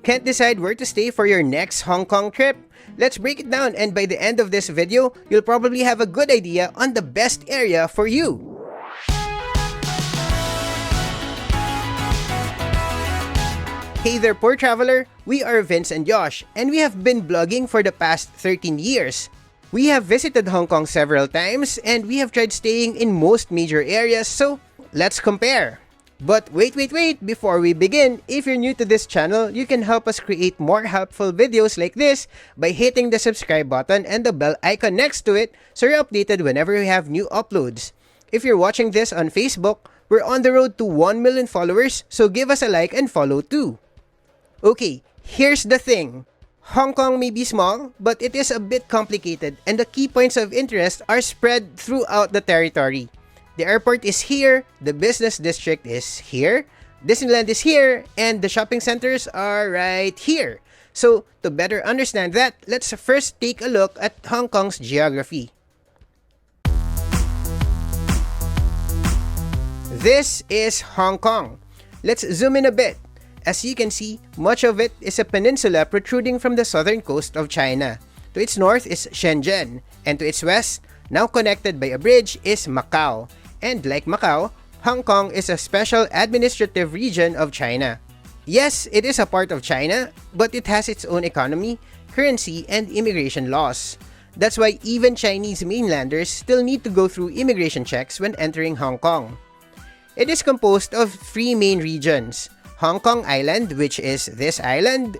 Can't decide where to stay for your next Hong Kong trip? Let's break it down, and by the end of this video, you'll probably have a good idea on the best area for you. Hey there, poor traveler! We are Vince and Josh, and we have been blogging for the past 13 years. We have visited Hong Kong several times, and we have tried staying in most major areas, so let's compare. But wait, before we begin, if you're new to this channel, you can help us create more helpful videos like this by hitting the subscribe button and the bell icon next to it so you're updated whenever we have new uploads. If you're watching this on Facebook, we're on the road to 1 million followers, so give us a like and follow too. Okay, here's the thing. Hong Kong may be small, but it is a bit complicated, and the key points of interest are spread throughout the territory. The airport is here, the business district is here, Disneyland is here, and the shopping centers are right here. So, to better understand that, let's first take a look at Hong Kong's geography. This is Hong Kong. Let's zoom in a bit. As you can see, much of it is a peninsula protruding from the southern coast of China. To its north is Shenzhen, and to its west, now connected by a bridge, is Macau. And like Macau, Hong Kong is a special administrative region of China. Yes, it is a part of China, but it has its own economy, currency, and immigration laws. That's why even Chinese mainlanders still need to go through immigration checks when entering Hong Kong. It is composed of three main regions: Hong Kong Island, which is this island,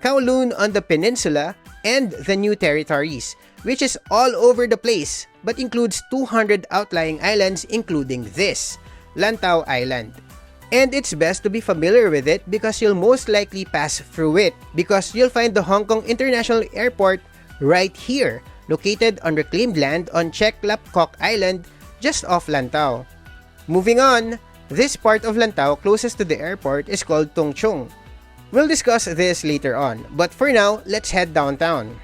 Kowloon on the peninsula, and the New Territories, which is all over the place, but includes 200 outlying islands including this, Lantau Island. And it's best to be familiar with it because you'll most likely pass through it, because you'll find the Hong Kong International Airport right here, located on reclaimed land on Chek Lap Kok Island, just off Lantau. Moving on, this part of Lantau closest to the airport is called Tung Chung. We'll discuss this later on, but for now, let's head downtown.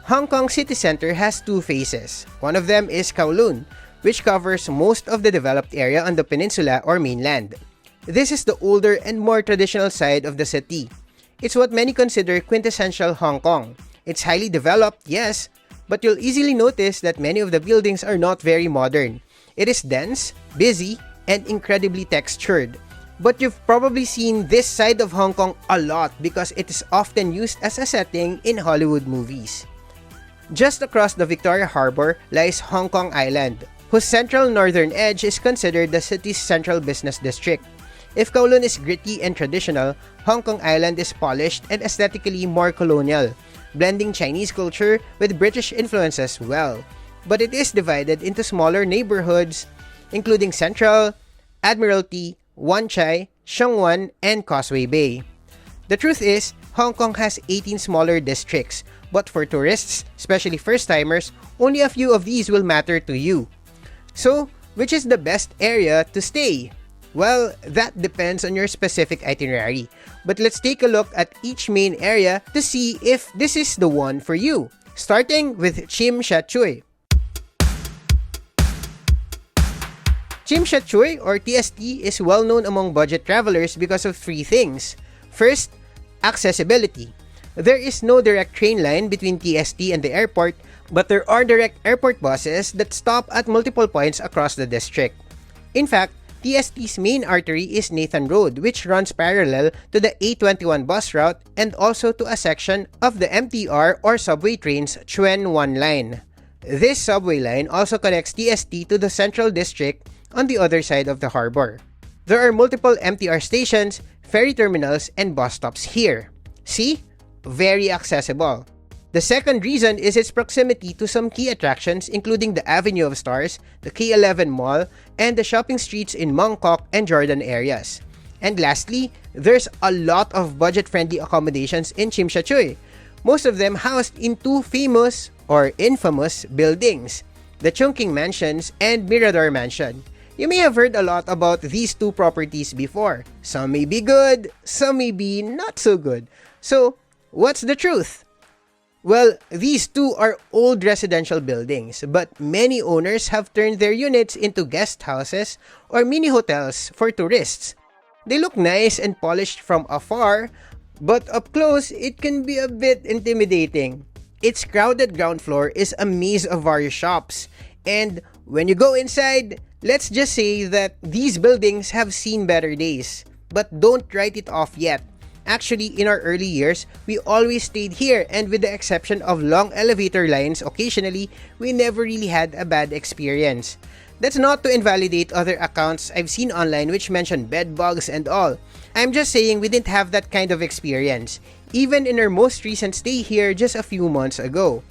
Hong Kong City Center has two faces. One of them is Kowloon, which covers most of the developed area on the peninsula or mainland. This is the older and more traditional side of the city. It's what many consider quintessential Hong Kong. It's highly developed, yes, but you'll easily notice that many of the buildings are not very modern. It is dense, busy, and incredibly textured. But you've probably seen this side of Hong Kong a lot because it is often used as a setting in Hollywood movies. Just across the Victoria Harbour lies Hong Kong Island, whose central northern edge is considered the city's central business district. If Kowloon is gritty and traditional, Hong Kong Island is polished and aesthetically more colonial, blending Chinese culture with British influences well. But it is divided into smaller neighborhoods, including Central, Admiralty, Wan Chai, Sheung Wan, and Causeway Bay. The truth is, Hong Kong has 18 smaller districts, but for tourists, especially first-timers, only a few of these will matter to you. So, which is the best area to stay? Well, that depends on your specific itinerary, but let's take a look at each main area to see if this is the one for you, starting with Tsim Sha Tsui. Tsim Sha Tsui, or TST, is well known among budget travelers because of three things. First, accessibility. There is no direct train line between TST and the airport, but there are direct airport buses that stop at multiple points across the district. In fact, TST's main artery is Nathan Road, which runs parallel to the A21 bus route and also to a section of the MTR or subway train's Tsuen 1 line. This subway line also connects TST to the central district on the other side of the harbor. There are multiple MTR stations, ferry terminals, and bus stops here. See? Very accessible. The second reason is its proximity to some key attractions including the Avenue of Stars, the K11 Mall, and the shopping streets in Mong Kok and Jordan areas. And lastly, there's a lot of budget-friendly accommodations in Tsim Sha Tsui, most of them housed in two famous or infamous buildings, the Chungking Mansions and Mirador Mansion. You may have heard a lot about these two properties before. Some may be good, some may be not so good. So, what's the truth? Well, these two are old residential buildings, but many owners have turned their units into guest houses or mini hotels for tourists. They look nice and polished from afar, But up close, it can be a bit intimidating. Its crowded ground floor is a maze of various shops, and when you go inside, let's just say that these buildings have seen better days. But don't write it off yet. Actually, in our early years, we always stayed here, and with the exception of long elevator lines occasionally, we never really had a bad experience. That's not to invalidate other accounts I've seen online which mention bed bugs and all. I'm just saying we didn't have that kind of experience, even in our most recent stay here just a few months ago.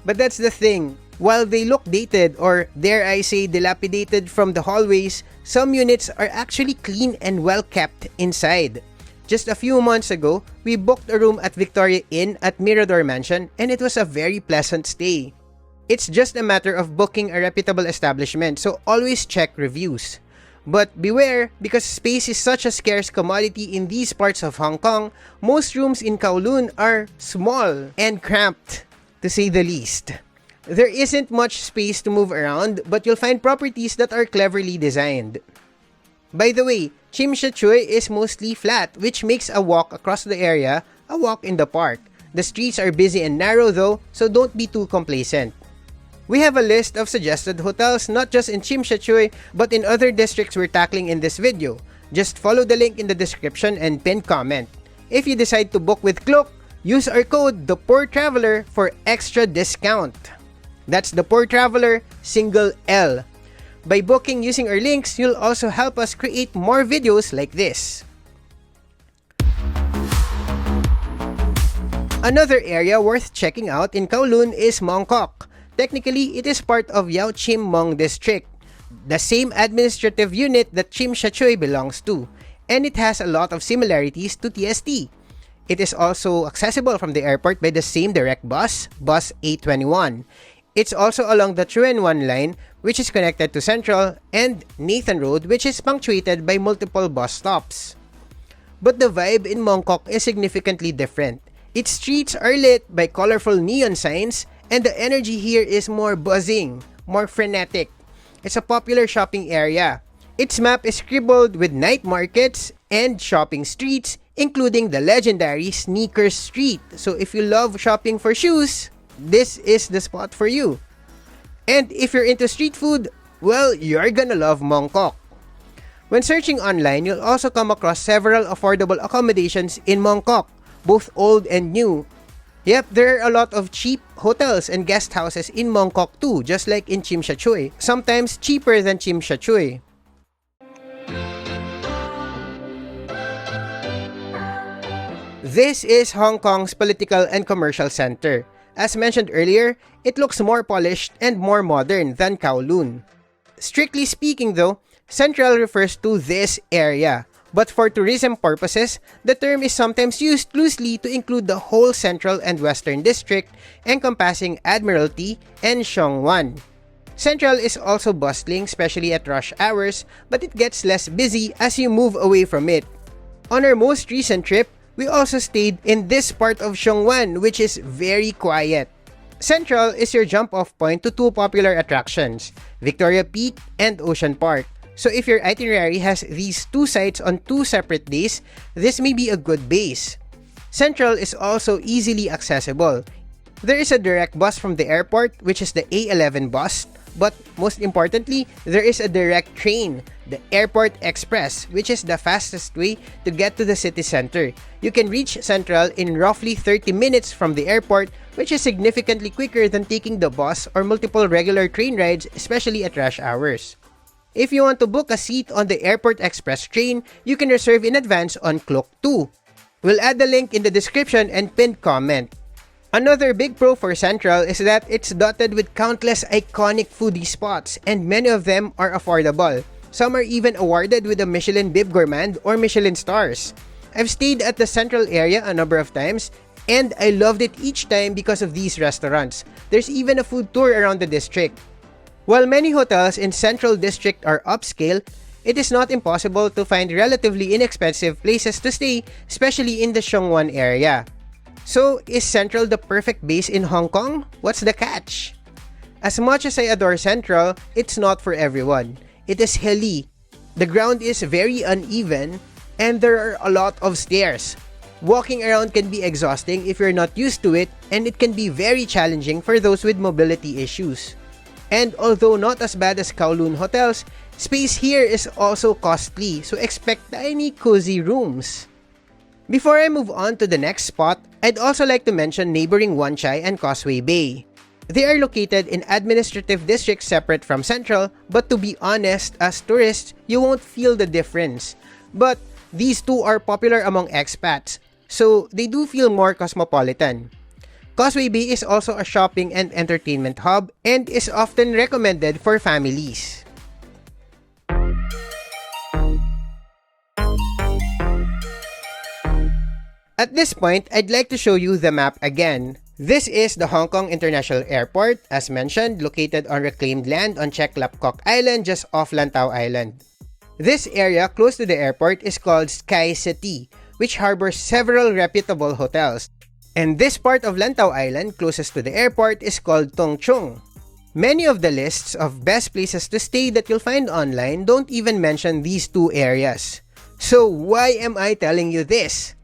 But that's the thing, while they look dated or dare I say dilapidated from the hallways, some units are actually clean and well kept inside. Just a few months ago, we booked a room at Victoria Inn at Mirador Mansion and it was a very pleasant stay. It's just a matter of booking a reputable establishment, so always check reviews. But beware, because space is such a scarce commodity in these parts of Hong Kong, most rooms in Kowloon are small and cramped, to say the least. There isn't much space to move around, but you'll find properties that are cleverly designed. By the way, Tsim Sha Tsui is mostly flat, which makes a walk across the area a walk in the park. The streets are busy and narrow though, so don't be too complacent. We have a list of suggested hotels not just in Tsim Sha Tsui but in other districts we're tackling in this video. Just follow the link in the description and pinned comment. If you decide to book with Klook, use our code ThePoorTraveler for extra discount. That's ThePoorTraveler, single L. By booking using our links, you'll also help us create more videos like this. Another area worth checking out in Kowloon is Mong Kok. Technically, it is part of Yau Chim Mong District, the same administrative unit that Tsim Sha Tsui belongs to, and it has a lot of similarities to TST. It is also accessible from the airport by the same direct bus, Bus A21. It's also along the Sheung Wan line, which is connected to Central, and Nathan Road, which is punctuated by multiple bus stops. But the vibe in Mong Kok is significantly different. Its streets are lit by colorful neon signs, and the energy here is more buzzing, more frenetic. It's a popular shopping area. Its map is scribbled with night markets and shopping streets, including the legendary Sneakers Street. So if you love shopping for shoes, this is the spot for you. And if you're into street food, well, you're gonna love Mong Kok. When searching online, you'll also come across several affordable accommodations in Mong Kok, both old and new. Yep, there are a lot of cheap hotels and guest houses in Mong Kok too, just like in Tsim Sha Tsui, sometimes cheaper than Tsim Sha Tsui. This is Hong Kong's political and commercial center. As mentioned earlier, it looks more polished and more modern than Kowloon. Strictly speaking though, Central refers to this area. But for tourism purposes, the term is sometimes used loosely to include the whole Central and Western District, encompassing Admiralty and Sheung Wan. Central is also bustling, especially at rush hours, but it gets less busy as you move away from it. On our most recent trip, we also stayed in this part of Sheung Wan, which is very quiet. Central is your jump-off point to two popular attractions, Victoria Peak and Ocean Park. So if your itinerary has these two sites on two separate days, this may be a good base. Central is also easily accessible. There is a direct bus from the airport, which is the A11 bus, but most importantly, there is a direct train, the Airport Express, which is the fastest way to get to the city center. You can reach Central in roughly 30 minutes from the airport, which is significantly quicker than taking the bus or multiple regular train rides, especially at rush hours. If you want to book a seat on the Airport Express train, you can reserve in advance on Klook too. We'll add the link in the description and pinned comment. Another big pro for Central is that it's dotted with countless iconic foodie spots, and many of them are affordable. Some are even awarded with a Michelin Bib Gourmand or Michelin stars. I've stayed at the Central area a number of times, and I loved it each time because of these restaurants. There's even a food tour around the district. While many hotels in Central District are upscale, it is not impossible to find relatively inexpensive places to stay, especially in the Sheung Wan area. So, is Central the perfect base in Hong Kong? What's the catch? As much as I adore Central, it's not for everyone. It is hilly, the ground is very uneven, and there are a lot of stairs. Walking around can be exhausting if you're not used to it, and it can be very challenging for those with mobility issues. And although not as bad as Kowloon hotels, space here is also costly, so expect tiny cozy rooms. Before I move on to the next spot, I'd also like to mention neighboring Wan Chai and Causeway Bay. They are located in administrative districts separate from Central, but to be honest, as tourists, you won't feel the difference. But these two are popular among expats, so they do feel more cosmopolitan. Causeway Bay is also a shopping and entertainment hub and is often recommended for families. At this point, I'd like to show you the map again. This is the Hong Kong International Airport, as mentioned, located on reclaimed land on Mong Kok Island just off Lantau Island. This area close to the airport is called SkyCity, which harbors several reputable hotels. And this part of Lantau Island closest to the airport is called Tung Chung. Many of the lists of best places to stay that you'll find online don't even mention these two areas. So why am I telling you this?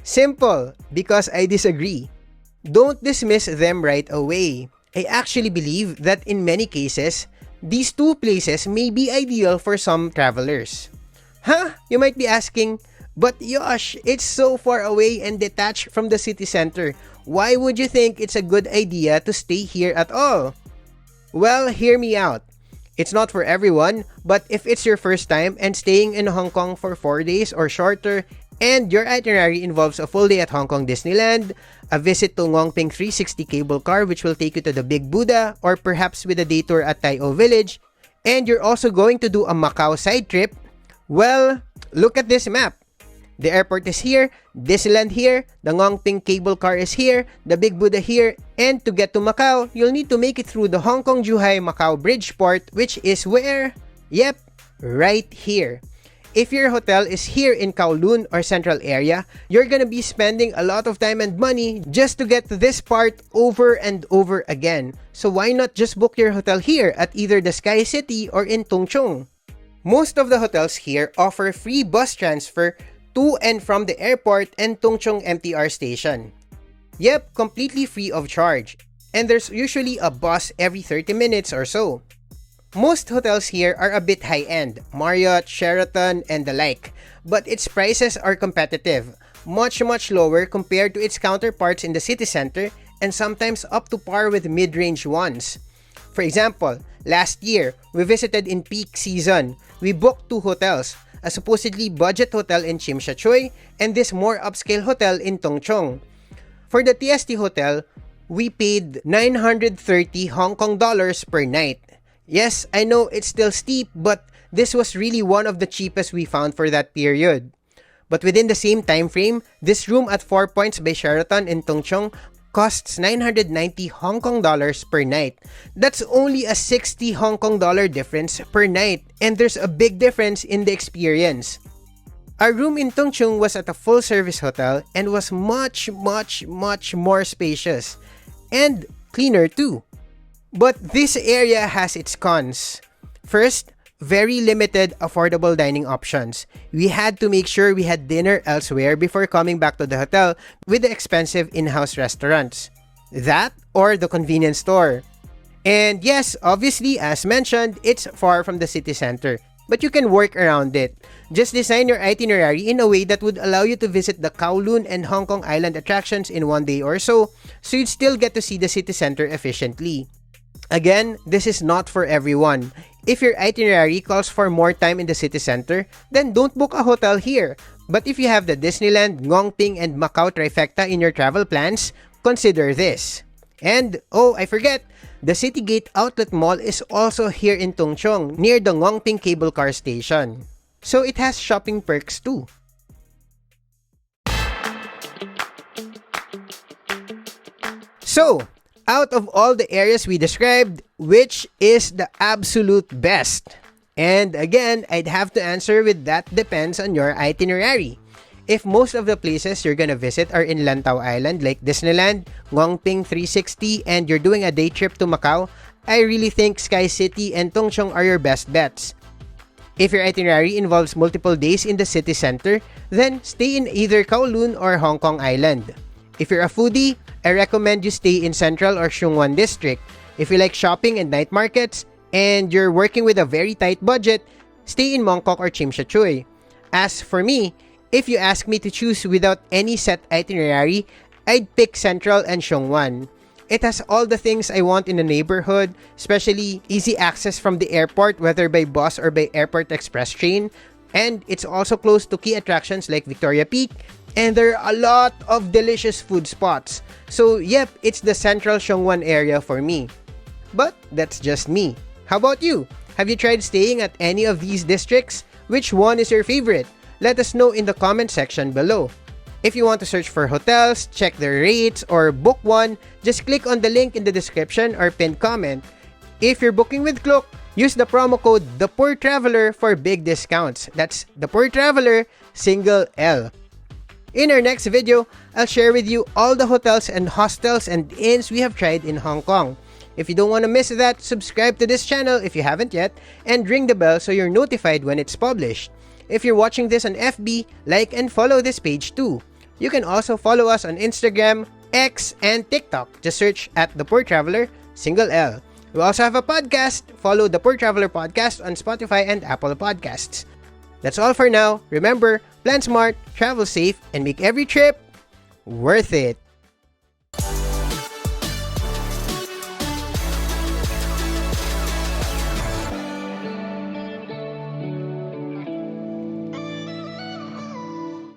Simple, because I disagree. Don't dismiss them right away. I actually believe that in many cases, these two places may be ideal for some travelers. Huh? You might be asking, but Yosh, it's so far away and detached from the city center. Why would you think it's a good idea to stay here at all? Well, hear me out. It's not for everyone, but if it's your first time and staying in Hong Kong for 4 days or shorter, and your itinerary involves a full day at Hong Kong Disneyland, a visit to Ngong Ping 360 cable car which will take you to the Big Buddha, or perhaps with a day tour at Tai O Village, and you're also going to do a Macau side trip, well, look at this map. The airport is here, Disneyland here, the Ngong Ping cable car is here, the Big Buddha here, and to get to Macau, you'll need to make it through the Hong Kong-Zhuhai Macau Bridgeport, which is where? Yep, right here. If your hotel is here in Kowloon or Central area, you're gonna be spending a lot of time and money just to get to this part over and over again. So why not just book your hotel here at either the SkyCity or in Tung Chung? Most of the hotels here offer free bus transfer to and from the airport and Tung Chung MTR station. Yep, completely free of charge. And there's usually a bus every 30 minutes or so. Most hotels here are a bit high-end, Marriott, Sheraton, and the like, but its prices are competitive, much lower compared to its counterparts in the city center and sometimes up to par with mid-range ones. For example, last year, we visited in peak season. We booked 2 hotels, a supposedly budget hotel in Tsim Sha Tsui and this more upscale hotel in Tung Chung. For the TST hotel, we paid 930 Hong Kong dollars per night. Yes, I know it's still steep, but this was really one of the cheapest we found for that period. But within the same time frame, this room at 4 Points by Sheraton in Tung Chung costs 990 Hong Kong dollars per night. That's only a 60 Hong Kong dollar difference per night, and there's a big difference in the experience. Our room in Tung Chung was at a full-service hotel and was much more spacious. And cleaner too. But this area has its cons. First, very limited affordable dining options. We had to make sure we had dinner elsewhere before coming back to the hotel with the expensive in-house restaurants. That or the convenience store. And yes, obviously, as mentioned, it's far from the city center. But you can work around it. Just design your itinerary in a way that would allow you to visit the Kowloon and Hong Kong Island attractions in 1 day or so you'd still get to see the city center efficiently. Again, this is not for everyone. If your itinerary calls for more time in the city center, then don't book a hotel here. But if you have the Disneyland, Ngong Ping, and Macau trifecta in your travel plans, consider this. And, oh, I forget, the Citygate Outlet Mall is also here in Tung Chung, near the Ngong Ping cable car station. So it has shopping perks too. So, out of all the areas we described, which is the absolute best? And again, I'd have to answer with that depends on your itinerary. If most of the places you're gonna visit are in Lantau Island like Disneyland, Ngong Ping 360, and you're doing a day trip to Macau, I really think SkyCity and Tung Chung are your best bets. If your itinerary involves multiple days in the city center, then stay in either Kowloon or Hong Kong Island. If you're a foodie, I recommend you stay in Central or Sheung Wan district. If you like shopping and night markets, and you're working with a very tight budget, stay in Mong Kok or Tsim Sha Tsui. As for me, if you ask me to choose without any set itinerary, I'd pick Central and Sheung Wan. It has all the things I want in a neighborhood, especially easy access from the airport, whether by bus or by airport express train. And it's also close to key attractions like Victoria Peak, and there are a lot of delicious food spots. So yep, it's the Central Sheung Wan area for me. But that's just me. How about you? Have you tried staying at any of these districts? Which one is your favorite? Let us know in the comment section below. If you want to search for hotels, check their rates, or book one, just click on the link in the description or pinned comment. If you're booking with Klook, use the promo code ThePoorTraveler for big discounts. That's ThePoorTraveler, single L. In our next video, I'll share with you all the hotels and hostels and inns we have tried in Hong Kong. If you don't want to miss that, subscribe to this channel if you haven't yet, and ring the bell so you're notified when it's published. If you're watching this on FB, like and follow this page too. You can also follow us on Instagram, X, and TikTok. Just search at The Poor Traveler, single L. We also have a podcast. Follow The Poor Traveler Podcast on Spotify and Apple Podcasts. That's all for now. Remember, plan smart, travel safe, and make every trip worth it.